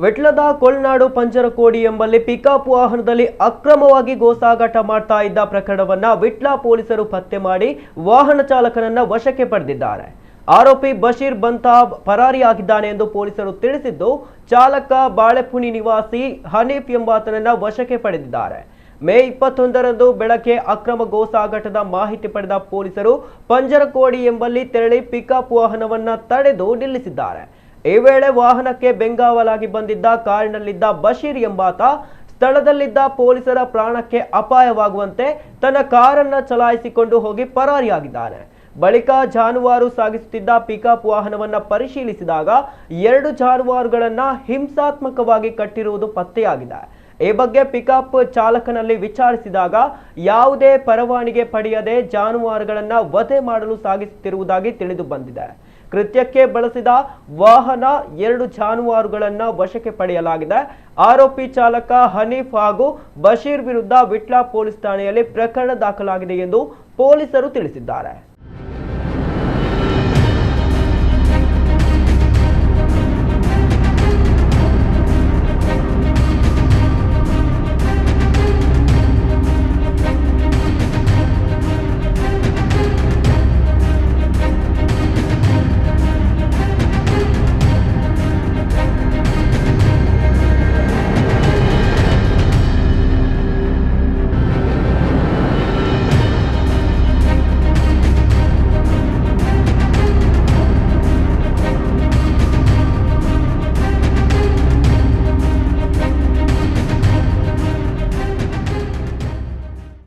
ವಿಟ್ಲದ ಕೊಲ್ನಾಡು ಪಂಜರಕೋಡಿ ಎಂಬಲ್ಲಿ ಪಿಕಪ್ ವಾಹನದಲ್ಲಿ ಅಕ್ರಮವಾಗಿ ಗೋಸಾಗಾಟ ಮಾಡ್ತಾ ಇದ್ದ ಪ್ರಕರಣವನ್ನ ವಿಟ್ಲ ಪೊಲೀಸರು ಪತ್ತೆ ಮಾಡಿ ವಾಹನ ಚಾಲಕನನ್ನ ವಶಕ್ಕೆ ಪಡೆದಿದ್ದಾರೆ. ಆರೋಪಿ ಬಶೀರ್ ಬಂತಾಬ್ ಪರಾರಿಯಾಗಿದ್ದಾನೆ ಎಂದು ಪೊಲೀಸರು ತಿಳಿಸಿದ್ದು, ಚಾಲಕ ಬಾಳೆಪುಣಿ ನಿವಾಸಿ ಹನೀಫ್ ಎಂಬಾತನನ್ನ ವಶಕ್ಕೆ ಪಡೆದಿದ್ದಾರೆ. ಮೇ 21ರಂದು ಬೆಳಗ್ಗೆ ಅಕ್ರಮ ಗೋಸಾಗಾಟದ ಮಾಹಿತಿ ಪಡೆದ ಪೊಲೀಸರು ಪಂಜರಕೋಡಿ ಎಂಬಲ್ಲಿ ತೆರಳಿ ಪಿಕಪ್ ವಾಹನವನ್ನ ತಡೆದು ನಿಲ್ಲಿಸಿದ್ದಾರೆ. ಈ ವೇಳೆ ವಾಹನಕ್ಕೆ ಬೆಂಗಾವಲಾಗಿ ಬಂದಿದ್ದ ಕಾರಿನಲ್ಲಿದ್ದ ಬಶೀರ್ ಎಂಬಾತ ಸ್ಥಳದಲ್ಲಿದ್ದ ಪೊಲೀಸರ ಪ್ರಾಣಕ್ಕೆ ಅಪಾಯವಾಗುವಂತೆ ತನ್ನ ಕಾರನ್ನ ಚಲಾಯಿಸಿಕೊಂಡು ಹೋಗಿ ಪರಾರಿಯಾಗಿದ್ದಾನೆ. ಬಳಿಕ ಜಾನುವಾರು ಸಾಗಿಸುತ್ತಿದ್ದ ಪಿಕಪ್ ವಾಹನವನ್ನ ಪರಿಶೀಲಿಸಿದಾಗ 2 ಜಾನುವಾರುಗಳನ್ನ ಹಿಂಸಾತ್ಮಕವಾಗಿ ಕಟ್ಟಿರುವುದು ಪತ್ತೆಯಾಗಿದೆ. ಈ ಬಗ್ಗೆ ಪಿಕಪ್ ಚಾಲಕನಲ್ಲಿ ವಿಚಾರಿಸಿದಾಗ ಯಾವುದೇ ಪರವಾನಗಿ ಪಡೆಯದೆ ಜಾನುವಾರುಗಳನ್ನ ವಧೆ ಮಾಡಲು ಸಾಗಿಸುತ್ತಿರುವುದಾಗಿ ತಿಳಿದು ಬಂದಿದೆ. ಕೃತ್ಯಕ್ಕೆ ಬಳಸಿದ ವಾಹನ 2 ಜಾನುವಾರುಗಳನ್ನ ವಶಕ್ಕೆ ಪಡೆಯಲಾಗಿದೆ. ಆರೋಪಿ ಚಾಲಕ ಹನೀಫ್ ಹಾಗೂ ಬಶೀರ್ ವಿರುದ್ಧ ವಿಟ್ಲ ಪೊಲೀಸ್ ಠಾಣೆಯಲ್ಲಿ ಪ್ರಕರಣ ದಾಖಲಾಗಿದೆ ಎಂದು ಪೊಲೀಸರು ತಿಳಿಸಿದ್ದಾರೆ.